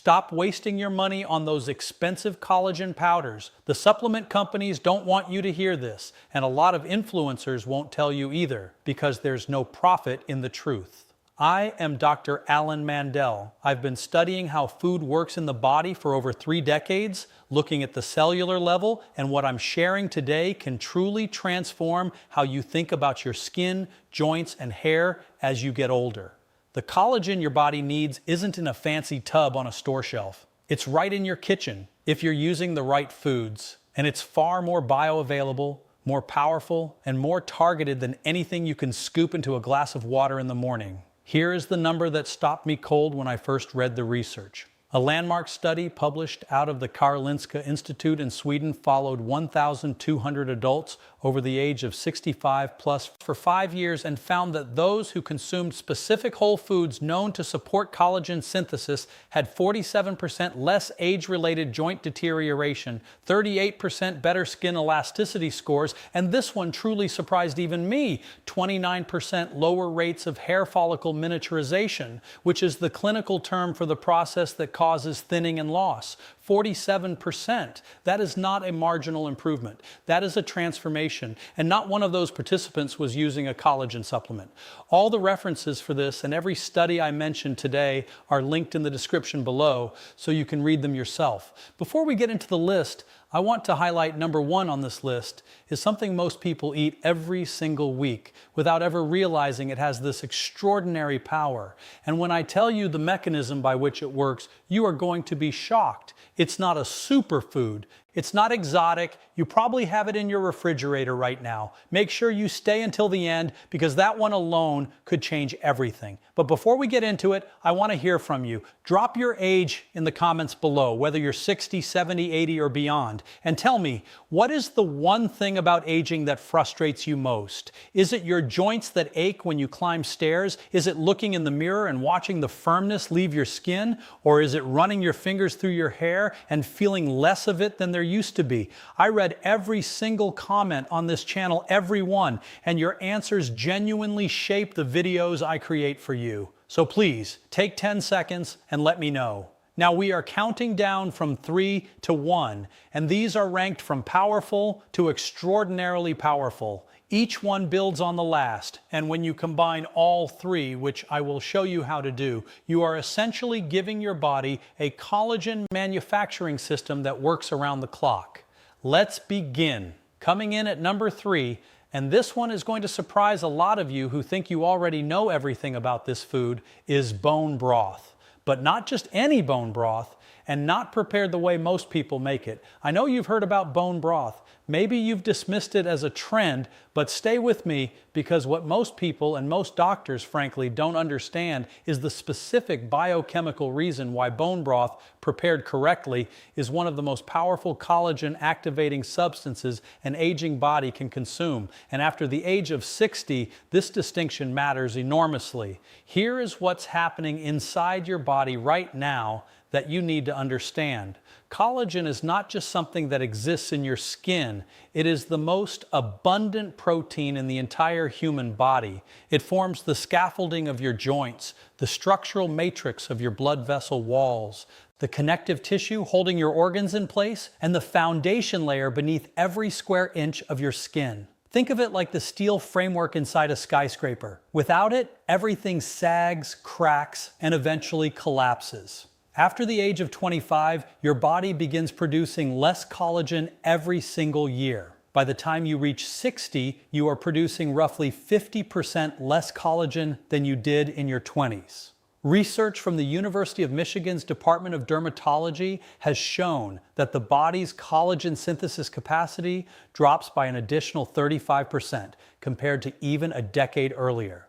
Stop wasting your money on those expensive collagen powders. The supplement companies don't want you to hear this, and a lot of influencers won't tell you either, because there's no profit in the truth. I am Dr. Alan Mandell. I've been studying how food works in the body for over 3 decades, looking at the cellular level, and what I'm sharing today can truly transform how you think about your skin, joints, and hair as you get older. The collagen your body needs isn't in a fancy tub on a store shelf. It's right in your kitchen if you're using the right foods, and it's far more bioavailable, more powerful, and more targeted than anything you can scoop into a glass of water in the morning. Here is the number that stopped me cold when I first read the research. A landmark study published out of the Karolinska Institute in Sweden followed 1,200 adults over the age of 65 plus for 5 years and found that those who consumed specific whole foods known to support collagen synthesis had 47% less age-related joint deterioration, 38% better skin elasticity scores, and this one truly surprised even me, 29% lower rates of hair follicle miniaturization, which is the clinical term for the process that causes thinning and loss. 47%. That is not a marginal improvement. That is a transformation, and not one of those participants was using a collagen supplement. All the references for this and every study I mentioned today are linked in the description below, so you can read them yourself. Before we get into the list, I want to highlight number 1 on this list is something most people eat every single week without ever realizing it has this extraordinary power. And when I tell you the mechanism by which it works, you are going to be shocked. It's not a superfood. It's not exotic. You probably have it in your refrigerator right now. Make sure you stay until the end because that one alone could change everything. But before we get into it, I want to hear from you. Drop your age in the comments below, whether you're 60, 70, 80, or beyond. And tell me, what is the one thing about aging that frustrates you most? Is it your joints that ache when you climb stairs? Is it looking in the mirror and watching the firmness leave your skin? Or is it running your fingers through your hair and feeling less of it than there used to be? I read every single comment on this channel, every one, and your answers genuinely shape the videos I create for you. So please, take 10 seconds and let me know. Now we are counting down from 3 to 1, and these are ranked from powerful to extraordinarily powerful. Each one builds on the last, and when you combine all 3, which I will show you how to do, you are essentially giving your body a collagen manufacturing system that works around the clock. Let's begin. Coming in at number 3, and this one is going to surprise a lot of you who think you already know everything about this food, is bone broth. But not just any bone broth, and not prepared the way most people make it. I know you've heard about bone broth. Maybe you've dismissed it as a trend, but stay with me because what most people and most doctors, frankly, don't understand is the specific biochemical reason why bone broth, prepared correctly, is one of the most powerful collagen activating substances an aging body can consume. And after the age of 60, this distinction matters enormously. Here is what's happening inside your body right now that you need to understand. Collagen is not just something that exists in your skin. It is the most abundant protein in the entire human body. It forms the scaffolding of your joints, the structural matrix of your blood vessel walls, the connective tissue holding your organs in place, and the foundation layer beneath every square inch of your skin. Think of it like the steel framework inside a skyscraper. Without it, everything sags, cracks, and eventually collapses. After the age of 25, your body begins producing less collagen every single year. By the time you reach 60, you are producing roughly 50% less collagen than you did in your 20s. Research from the University of Michigan's Department of Dermatology has shown that the body's collagen synthesis capacity drops by an additional 35% compared to even a decade earlier.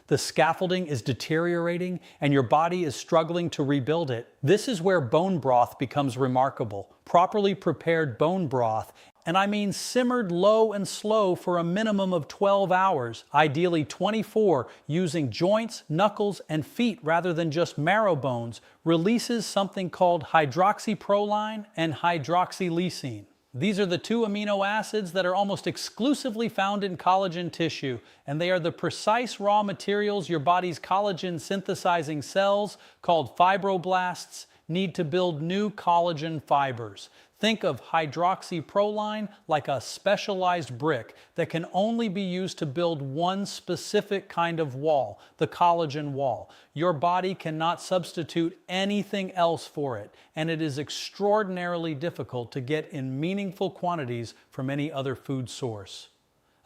The scaffolding is deteriorating and your body is struggling to rebuild it. This is where bone broth becomes remarkable. Properly prepared bone broth, and I mean simmered low and slow for a minimum of 12 hours, ideally 24, using joints, knuckles, and feet rather than just marrow bones, releases something called hydroxyproline and hydroxylysine. These are the 2 amino acids that are almost exclusively found in collagen tissue, and they are the precise raw materials your body's collagen synthesizing cells, called fibroblasts, need to build new collagen fibers. Think of hydroxyproline like a specialized brick that can only be used to build one specific kind of wall, the collagen wall. Your body cannot substitute anything else for it, and it is extraordinarily difficult to get in meaningful quantities from any other food source.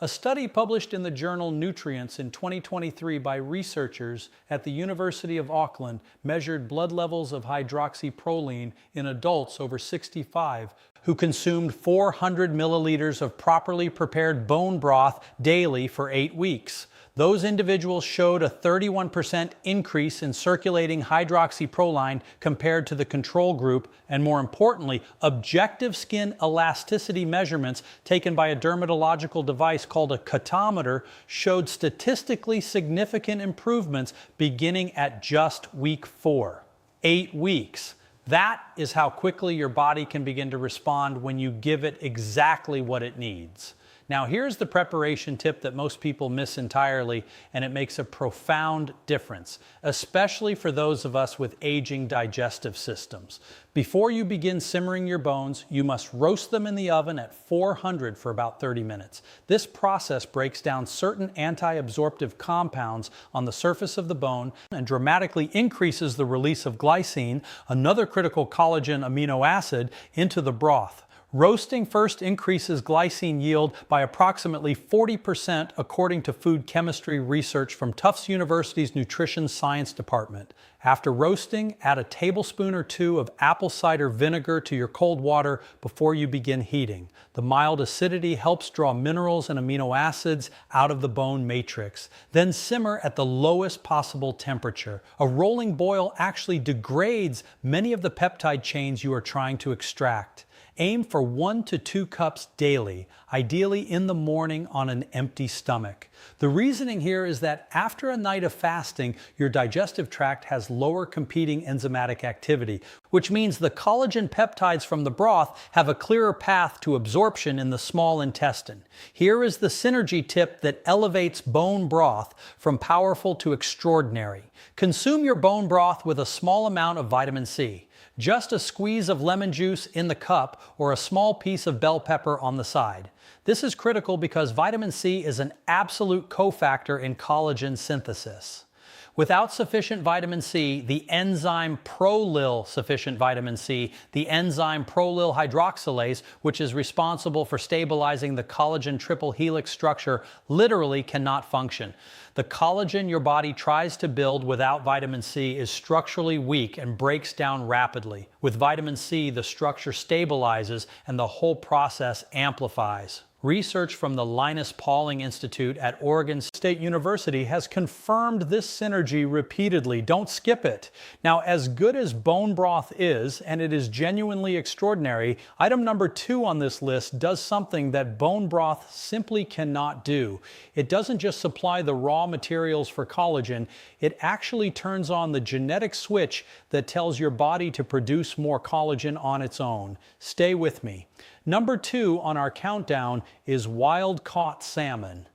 A study published in the journal Nutrients in 2023 by researchers at the University of Auckland measured blood levels of hydroxyproline in adults over 65 who consumed 400 milliliters of properly prepared bone broth daily for 8 weeks. Those individuals showed a 31% increase in circulating hydroxyproline compared to the control group, and more importantly, objective skin elasticity measurements taken by a dermatological device called a cutometer showed statistically significant improvements beginning at just week 4. 8 weeks. That is how quickly your body can begin to respond when you give it exactly what it needs. Now here's the preparation tip that most people miss entirely, and it makes a profound difference, especially for those of us with aging digestive systems. Before you begin simmering your bones, you must roast them in the oven at 400 for about 30 minutes. This process breaks down certain anti-absorptive compounds on the surface of the bone and dramatically increases the release of glycine, another critical collagen amino acid, into the broth. Roasting first increases glycine yield by approximately 40% according to food chemistry research from Tufts University's Nutrition Science Department. After roasting, add a tablespoon or 2 of apple cider vinegar to your cold water before you begin heating. The mild acidity helps draw minerals and amino acids out of the bone matrix. Then simmer at the lowest possible temperature. A rolling boil actually degrades many of the peptide chains you are trying to extract. Aim for 1 to 2 cups daily, ideally in the morning on an empty stomach. The reasoning here is that after a night of fasting, your digestive tract has lower competing enzymatic activity, which means the collagen peptides from the broth have a clearer path to absorption in the small intestine. Here is the synergy tip that elevates bone broth from powerful to extraordinary. Consume your bone broth with a small amount of vitamin C. Just a squeeze of lemon juice in the cup or a small piece of bell pepper on the side. This is critical because vitamin C is an absolute cofactor in collagen synthesis. Without sufficient vitamin C, the enzyme sufficient vitamin C, the enzyme prolyl hydroxylase, which is responsible for stabilizing the collagen triple helix structure, literally cannot function. The collagen your body tries to build without vitamin C is structurally weak and breaks down rapidly. With vitamin C, the structure stabilizes and the whole process amplifies. Research from the Linus Pauling Institute at Oregon State University has confirmed this synergy repeatedly. Don't skip it. Now, as good as bone broth is, and it is genuinely extraordinary, item number 2 on this list does something that bone broth simply cannot do. It doesn't just supply the raw materials for collagen, it actually turns on the genetic switch that tells your body to produce more collagen on its own. Stay with me. Number 2 on our countdown is wild-caught salmon.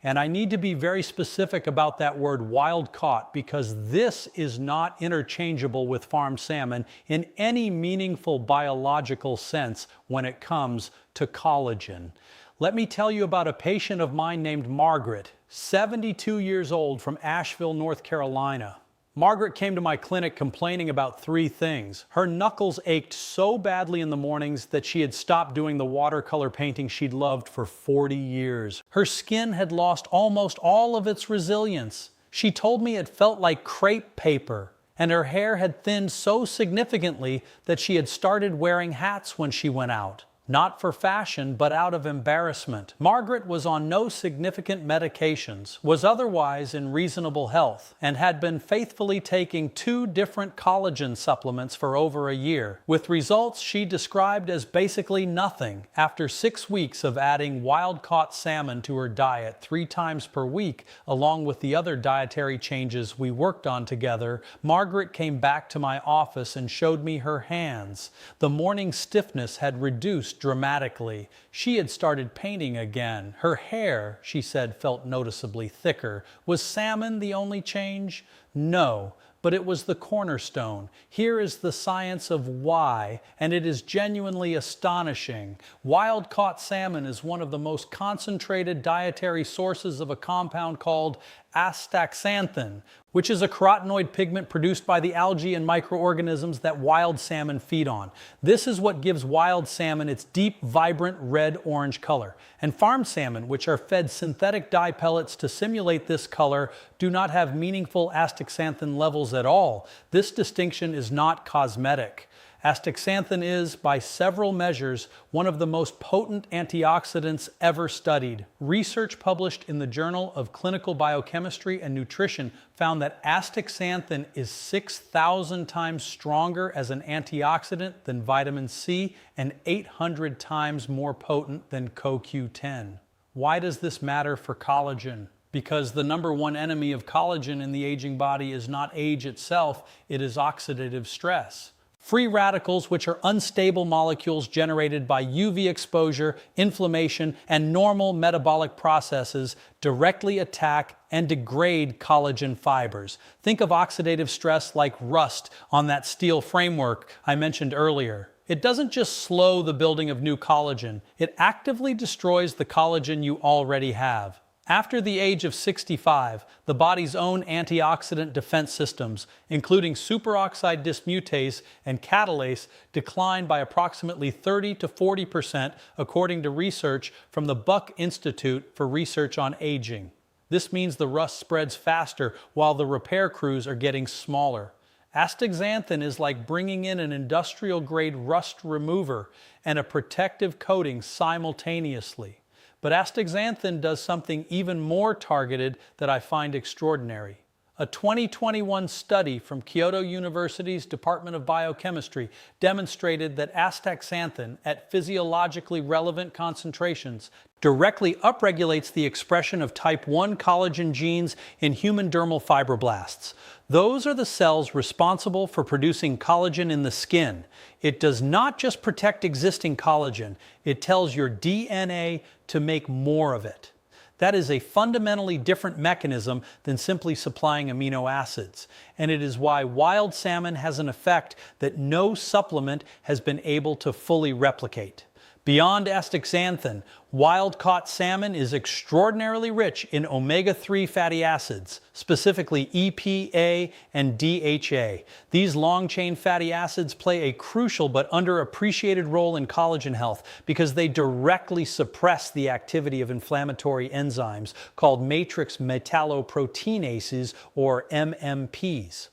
And I need to be very specific about that word wild-caught because this is not interchangeable with farmed salmon in any meaningful biological sense when it comes to collagen. Let me tell you about a patient of mine named Margaret, 72 years old, from Asheville, North Carolina. Margaret came to my clinic complaining about 3 things. Her knuckles ached so badly in the mornings that she had stopped doing the watercolor painting she'd loved for 40 years. Her skin had lost almost all of its resilience. She told me it felt like crepe paper, and her hair had thinned so significantly that she had started wearing hats when she went out. Not for fashion, but out of embarrassment. Margaret was on no significant medications, was otherwise in reasonable health, and had been faithfully taking 2 different collagen supplements for over a year, with results she described as basically nothing. After 6 weeks of adding wild-caught salmon to her diet 3 times per week, along with the other dietary changes we worked on together, Margaret came back to my office and showed me her hands. The morning stiffness had reduced dramatically. She had started painting again. Her hair, she said, felt noticeably thicker. Was salmon the only change? No. but it was the cornerstone. Here is the science of why, and it is genuinely astonishing. Wild-caught salmon is one of the most concentrated dietary sources of a compound called astaxanthin, which is a carotenoid pigment produced by the algae and microorganisms that wild salmon feed on. This is what gives wild salmon its deep, vibrant red-orange color. And farm salmon, which are fed synthetic dye pellets to simulate this color, do not have meaningful astaxanthin levels at all. This distinction is not cosmetic. Astaxanthin is, by several measures, one of the most potent antioxidants ever studied. Research published in the Journal of Clinical Biochemistry and Nutrition found that astaxanthin is 6,000 times stronger as an antioxidant than vitamin C and 800 times more potent than CoQ10. Why does this matter for collagen? Because the number one enemy of collagen in the aging body is not age itself, it is oxidative stress. Free radicals, which are unstable molecules generated by UV exposure, inflammation, and normal metabolic processes, directly attack and degrade collagen fibers. Think of oxidative stress like rust on that steel framework I mentioned earlier. It doesn't just slow the building of new collagen, it actively destroys the collagen you already have. After the age of 65, the body's own antioxidant defense systems, including superoxide dismutase and catalase, decline by approximately 30 to 40%, according to research from the Buck Institute for Research on Aging. This means the rust spreads faster while the repair crews are getting smaller. Astaxanthin is like bringing in an industrial-grade rust remover and a protective coating simultaneously. But astaxanthin does something even more targeted that I find extraordinary. A 2021 study from Kyoto University's Department of Biochemistry demonstrated that astaxanthin at physiologically relevant concentrations directly upregulates the expression of type 1 collagen genes in human dermal fibroblasts. Those are the cells responsible for producing collagen in the skin. It does not just protect existing collagen, it tells your DNA to make more of it. That is a fundamentally different mechanism than simply supplying amino acids, and it is why wild salmon has an effect that no supplement has been able to fully replicate. Beyond astaxanthin, wild-caught salmon is extraordinarily rich in omega-3 fatty acids, specifically EPA and DHA. These long-chain fatty acids play a crucial but underappreciated role in collagen health because they directly suppress the activity of inflammatory enzymes called matrix metalloproteinases, or MMPs.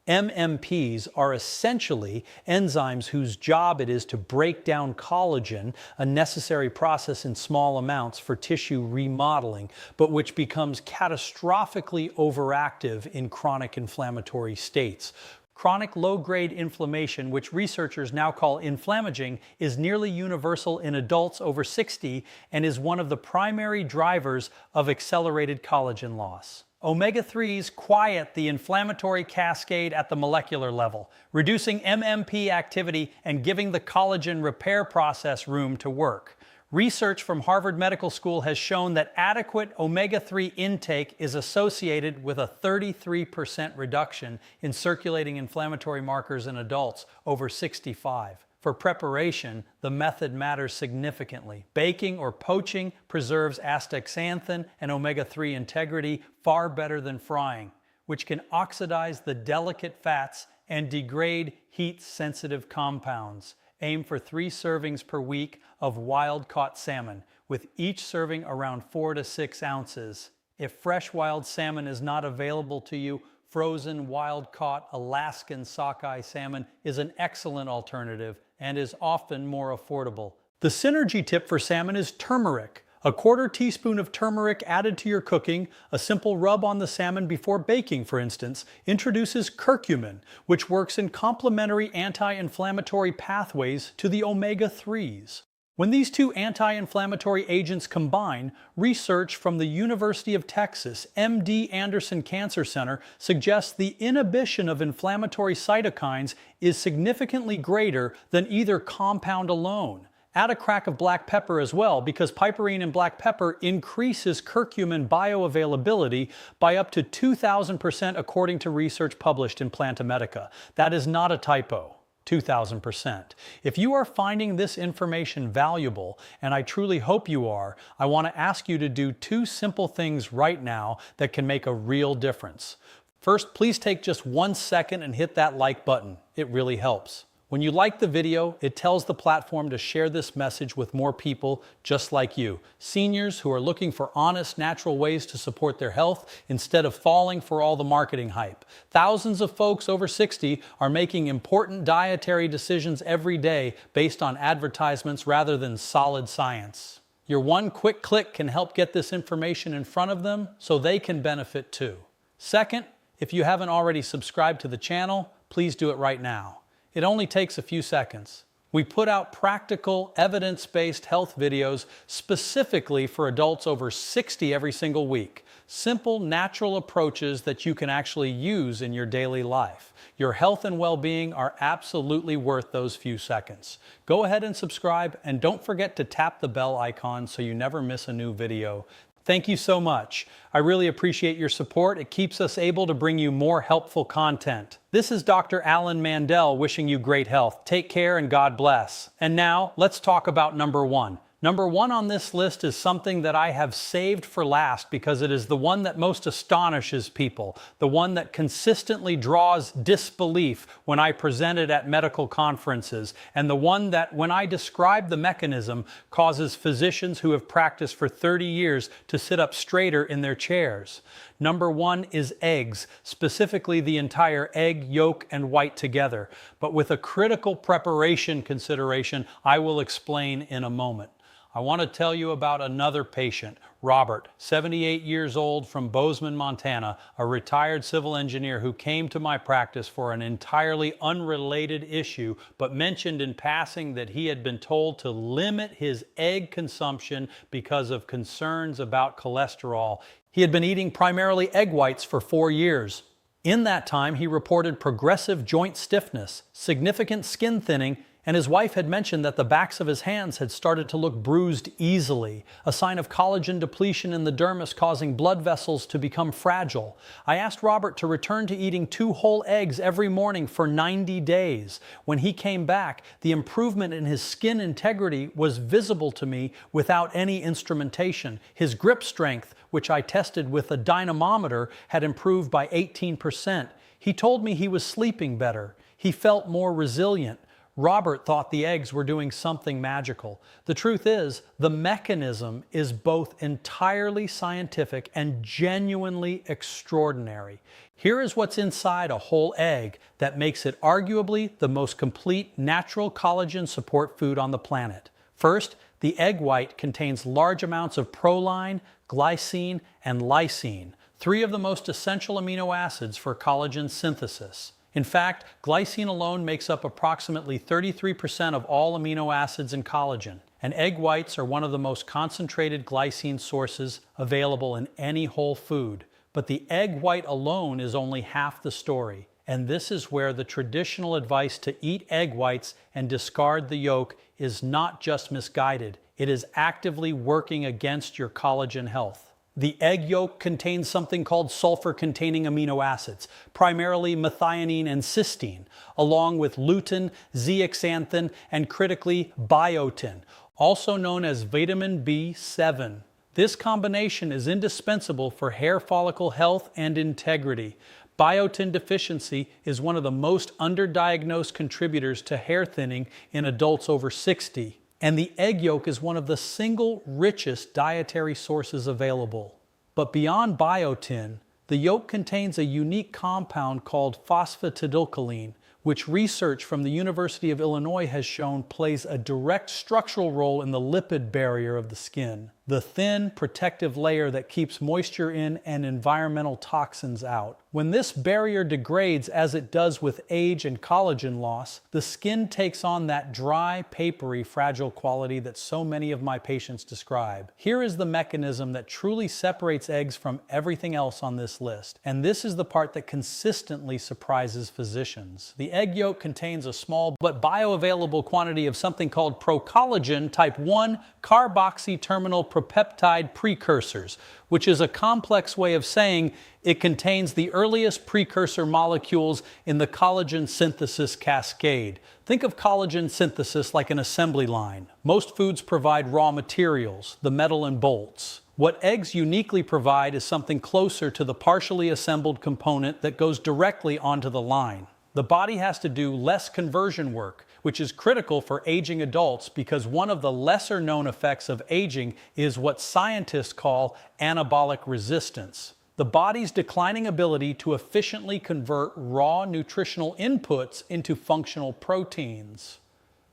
MMPs are essentially enzymes whose job it is to break down collagen, a necessary process in small amounts for tissue remodeling, but which becomes catastrophically overactive in chronic inflammatory states. Chronic low-grade inflammation, which researchers now call inflammaging, is nearly universal in adults over 60 and is one of the primary drivers of accelerated collagen loss. Omega-3s quiet the inflammatory cascade at the molecular level, reducing MMP activity and giving the collagen repair process room to work. Research from Harvard Medical School has shown that adequate omega-3 intake is associated with a 33% reduction in circulating inflammatory markers in adults over 65. For preparation, the method matters significantly. Baking or poaching preserves astaxanthin and omega-3 integrity far better than frying, which can oxidize the delicate fats and degrade heat-sensitive compounds. Aim for 3 servings per week of wild-caught salmon, with each serving around 4 to 6 ounces. If fresh wild salmon is not available to you, frozen wild-caught Alaskan sockeye salmon is an excellent alternative and is often more affordable. The synergy tip for salmon is turmeric. A 1/4 teaspoon of turmeric added to your cooking, a simple rub on the salmon before baking, for instance, introduces curcumin, which works in complementary anti-inflammatory pathways to the omega-3s. When these two anti-inflammatory agents combine, research from the University of Texas MD Anderson Cancer Center suggests the inhibition of inflammatory cytokines is significantly greater than either compound alone. Add a crack of black pepper as well, because piperine in black pepper increases curcumin bioavailability by up to 2,000% according to research published in Plantamedica. That is not a typo. 2,000%. If you are finding this information valuable, and I truly hope you are, I want to ask you to do two simple things right now that can make a real difference. First, please take just 1 second and hit that like button. It really helps. When you like the video, it tells the platform to share this message with more people just like you. Seniors who are looking for honest, natural ways to support their health instead of falling for all the marketing hype. Thousands of folks over 60 are making important dietary decisions every day based on advertisements rather than solid science. Your one quick click can help get this information in front of them so they can benefit too. Second, if you haven't already subscribed to the channel, please do it right now. It only takes a few seconds. We put out practical, evidence-based health videos specifically for adults over 60 every single week. Simple, natural approaches that you can actually use in your daily life. Your health and well-being are absolutely worth those few seconds. Go ahead and subscribe, and don't forget to tap the bell icon so you never miss a new video. Thank you so much. I really appreciate your support. It keeps us able to bring you more helpful content. This is Dr. Alan Mandell wishing you great health. Take care and God bless. And now let's talk about number one. Number one on this list is something that I have saved for last because it is the one that most astonishes people, the one that consistently draws disbelief when I present it at medical conferences, and the one that, when I describe the mechanism, causes physicians who have practiced for 30 years to sit up straighter in their chairs. Number one is eggs, specifically the entire egg, yolk, and white together, but with a critical preparation consideration I will explain in a moment. I want to tell you about another patient, Robert, 78 years old from Bozeman, Montana, a retired civil engineer who came to my practice for an entirely unrelated issue, but mentioned in passing that he had been told to limit his egg consumption because of concerns about cholesterol. He had been eating primarily egg whites for 4 years. In that time, he reported progressive joint stiffness, significant skin thinning, and his wife had mentioned that the backs of his hands had started to look bruised easily, a sign of collagen depletion in the dermis causing blood vessels to become fragile. I asked Robert to return to eating 2 whole eggs every morning for 90 days. When he came back, the improvement in his skin integrity was visible to me without any instrumentation. His grip strength, which I tested with a dynamometer, had improved by 18%. He told me he was sleeping better. He felt more resilient. Robert thought the eggs were doing something magical. The truth is, the mechanism is both entirely scientific and genuinely extraordinary. Here is what's inside a whole egg that makes it arguably the most complete natural collagen support food on the planet. First, the egg white contains large amounts of proline, glycine, and lysine, 3 of the most essential amino acids for collagen synthesis. In fact, glycine alone makes up approximately 33% of all amino acids in collagen, and egg whites are one of the most concentrated glycine sources available in any whole food. But the egg white alone is only half the story, and this is where the traditional advice to eat egg whites and discard the yolk is not just misguided, it is actively working against your collagen health. The egg yolk contains something called sulfur-containing amino acids, primarily methionine and cysteine, along with lutein, zeaxanthin, and critically biotin, also known as vitamin B7. This combination is indispensable for hair follicle health and integrity. Biotin deficiency is one of the most underdiagnosed contributors to hair thinning in adults over 60. And the egg yolk is one of the single richest dietary sources available. But beyond biotin, the yolk contains a unique compound called phosphatidylcholine, which research from the University of Illinois has shown plays a direct structural role in the lipid barrier of the skin. the thin, protective layer that keeps moisture in and environmental toxins out. When this barrier degrades as it does with age and collagen loss, the skin takes on that dry, papery, fragile quality that so many of my patients describe. Here is the mechanism that truly separates eggs from everything else on this list, and this is the part that consistently surprises physicians. The egg yolk contains a small but bioavailable quantity of something called procollagen type 1 carboxy-terminal propeptide precursors, which is a complex way of saying it contains the earliest precursor molecules in the collagen synthesis cascade. Think of collagen synthesis like an assembly line. Most foods provide raw materials, the metal and bolts. What eggs uniquely provide is something closer to the partially assembled component that goes directly onto the line. The body has to do less conversion work, which is critical for aging adults because one of the lesser known effects of aging is what scientists call anabolic resistance. The body's declining ability to efficiently convert raw nutritional inputs into functional proteins.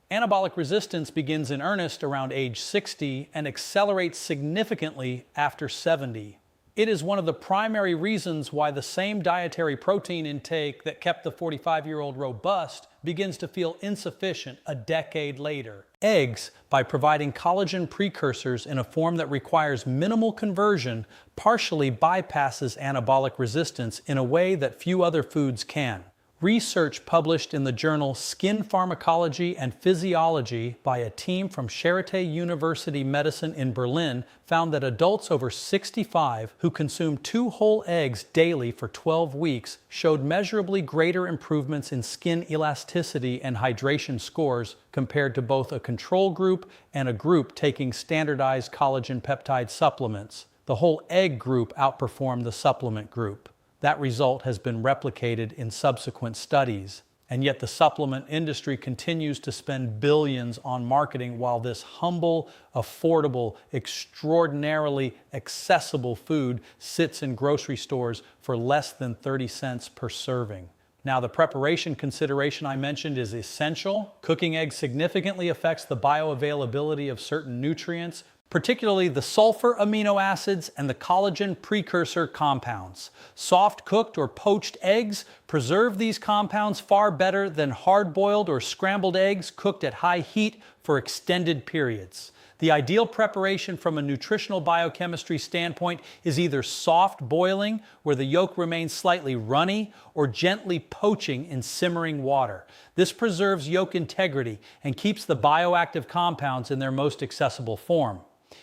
Anabolic resistance begins in earnest around age 60 and accelerates significantly after 70. It is one of the primary reasons why the same dietary protein intake that kept the 45-year-old robust begins to feel insufficient a decade later. Eggs, by providing collagen precursors in a form that requires minimal conversion, partially bypasses anabolic resistance in a way that few other foods can. Research published in the journal Skin Pharmacology and Physiology by a team from Charité University Medicine in Berlin found that adults over 65 who consumed 2 whole eggs daily for 12 weeks showed measurably greater improvements in skin elasticity and hydration scores compared to both a control group and a group taking standardized collagen peptide supplements. The whole egg group outperformed the supplement group. That result has been replicated in subsequent studies. And yet the supplement industry continues to spend billions on marketing while this humble, affordable, extraordinarily accessible food sits in grocery stores for less than 30 cents per serving. Now, the preparation consideration I mentioned is essential. Cooking eggs significantly affects the bioavailability of certain nutrients, particularly the sulfur amino acids and the collagen precursor compounds. Soft cooked or poached eggs preserve these compounds far better than hard-boiled or scrambled eggs cooked at high heat for extended periods. The ideal preparation from a nutritional biochemistry standpoint is either soft boiling, where the yolk remains slightly runny, or gently poaching in simmering water. This preserves yolk integrity and keeps the bioactive compounds in their most accessible form.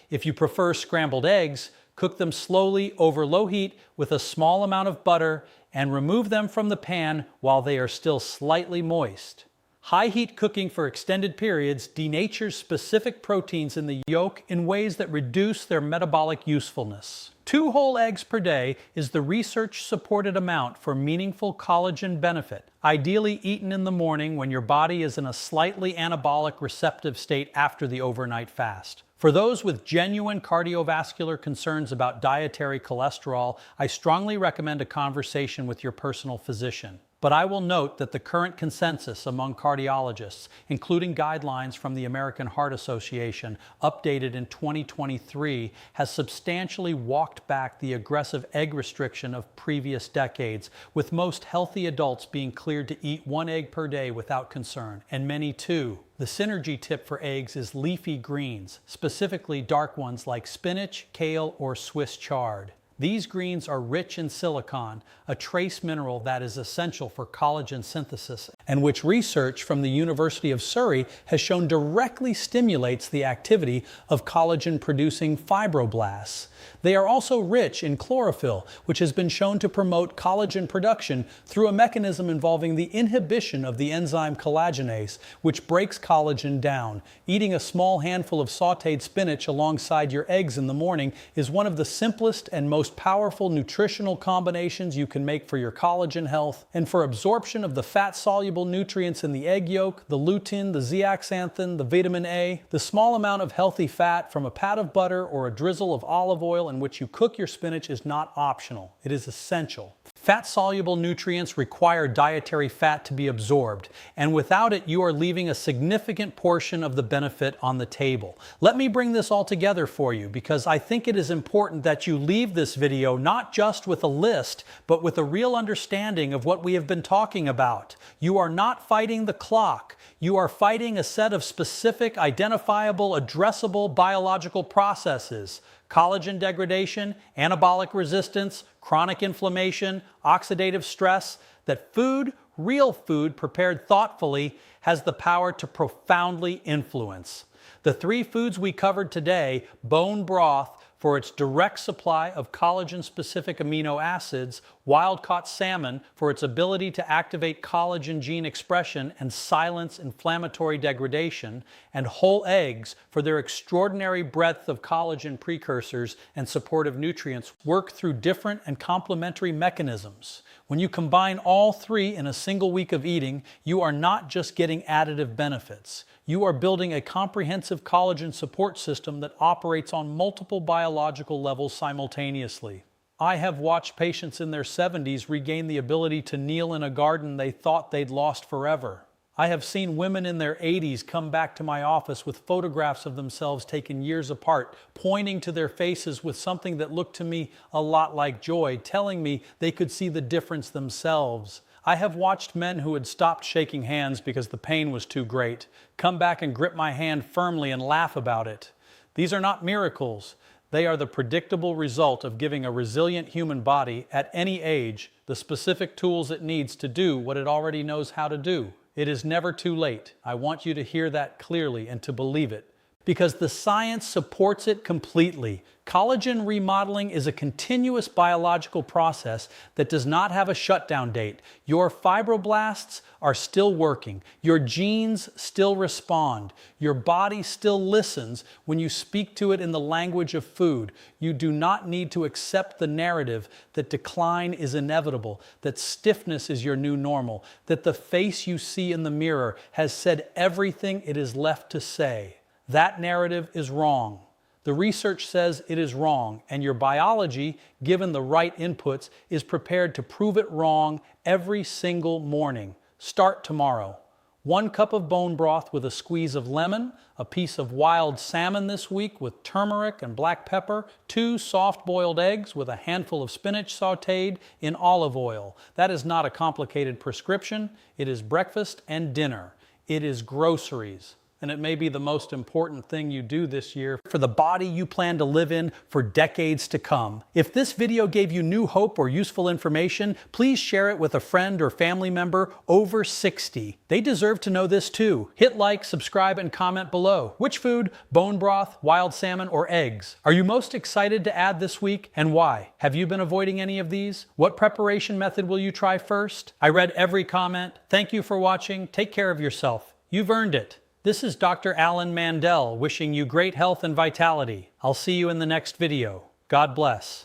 If you prefer scrambled eggs, cook them slowly over low heat with a small amount of butter and remove them from the pan while they are still slightly moist. High heat cooking for extended periods denatures specific proteins in the yolk in ways that reduce their metabolic usefulness. 2 whole eggs per day is the research-supported amount for meaningful collagen benefit, ideally eaten in the morning when your body is in a slightly anabolic receptive state after the overnight fast. For those with genuine cardiovascular concerns about dietary cholesterol, I strongly recommend a conversation with your personal physician. But I will note that the current consensus among cardiologists, including guidelines from the American Heart Association, updated in 2023, has substantially walked back the aggressive egg restriction of previous decades, with most healthy adults being cleared to eat 1 egg per day without concern, and many 2. The synergy tip for eggs is leafy greens, specifically dark ones like spinach, kale, or Swiss chard. These greens are rich in silicon, a trace mineral that is essential for collagen synthesis, and which research from the University of Surrey has shown directly stimulates the activity of collagen-producing fibroblasts. They are also rich in chlorophyll, which has been shown to promote collagen production through a mechanism involving the inhibition of the enzyme collagenase, which breaks collagen down. Eating a small handful of sautéed spinach alongside your eggs in the morning is one of the simplest and most powerful nutritional combinations you can make for your collagen health and for absorption of the fat-soluble nutrients in the egg yolk, the lutein, the zeaxanthin, the vitamin A. The small amount of healthy fat from a pat of butter or a drizzle of olive oil in which you cook your spinach is not optional. It is essential. Fat-soluble nutrients require dietary fat to be absorbed, and without it, you are leaving a significant portion of the benefit on the table. Let me bring this all together for you because I think it is important that you leave this video not just with a list, but with a real understanding of what we have been talking about. You are not fighting the clock. You are fighting a set of specific, identifiable, addressable biological processes. Collagen degradation, anabolic resistance, chronic inflammation, oxidative stress, that food, real food prepared thoughtfully, has the power to profoundly influence. The three foods we covered today, bone broth for its direct supply of collagen-specific amino acids, wild-caught salmon for its ability to activate collagen gene expression and silence inflammatory degradation, and whole eggs for their extraordinary breadth of collagen precursors and supportive nutrients, work through different and complementary mechanisms. When you combine all three in a single week of eating, you are not just getting additive benefits. You are building a comprehensive collagen support system that operates on multiple biological levels simultaneously. I have watched patients in their 70s regain the ability to kneel in a garden they thought they'd lost forever. I have seen women in their 80s come back to my office with photographs of themselves taken years apart, pointing to their faces with something that looked to me a lot like joy, telling me they could see the difference themselves. I have watched men who had stopped shaking hands because the pain was too great come back and grip my hand firmly and laugh about it. These are not miracles. They are the predictable result of giving a resilient human body at any age the specific tools it needs to do what it already knows how to do. It is never too late. I want you to hear that clearly and to believe it, because the science supports it completely. Collagen remodeling is a continuous biological process that does not have a shutdown date. Your fibroblasts are still working. Your genes still respond. Your body still listens when you speak to it in the language of food. You do not need to accept the narrative that decline is inevitable, that stiffness is your new normal, that the face you see in the mirror has said everything it is left to say. That narrative is wrong. The research says it is wrong, and your biology, given the right inputs, is prepared to prove it wrong every single morning. Start tomorrow. 1 cup of bone broth with a squeeze of lemon, a piece of wild salmon this week with turmeric and black pepper, 2 soft-boiled eggs with a handful of spinach sautéed in olive oil. That is not a complicated prescription. It is breakfast and dinner. It is groceries. And it may be the most important thing you do this year for the body you plan to live in for decades to come. If this video gave you new hope or useful information, please share it with a friend or family member over 60. They deserve to know this too. Hit like, subscribe, and comment below. Which food, bone broth, wild salmon, or eggs, are you most excited to add this week, and why? Have you been avoiding any of these? What preparation method will you try first? I read every comment. Thank you for watching. Take care of yourself. You've earned it. This is Dr. Alan Mandell wishing you great health and vitality. I'll see you in the next video. God bless.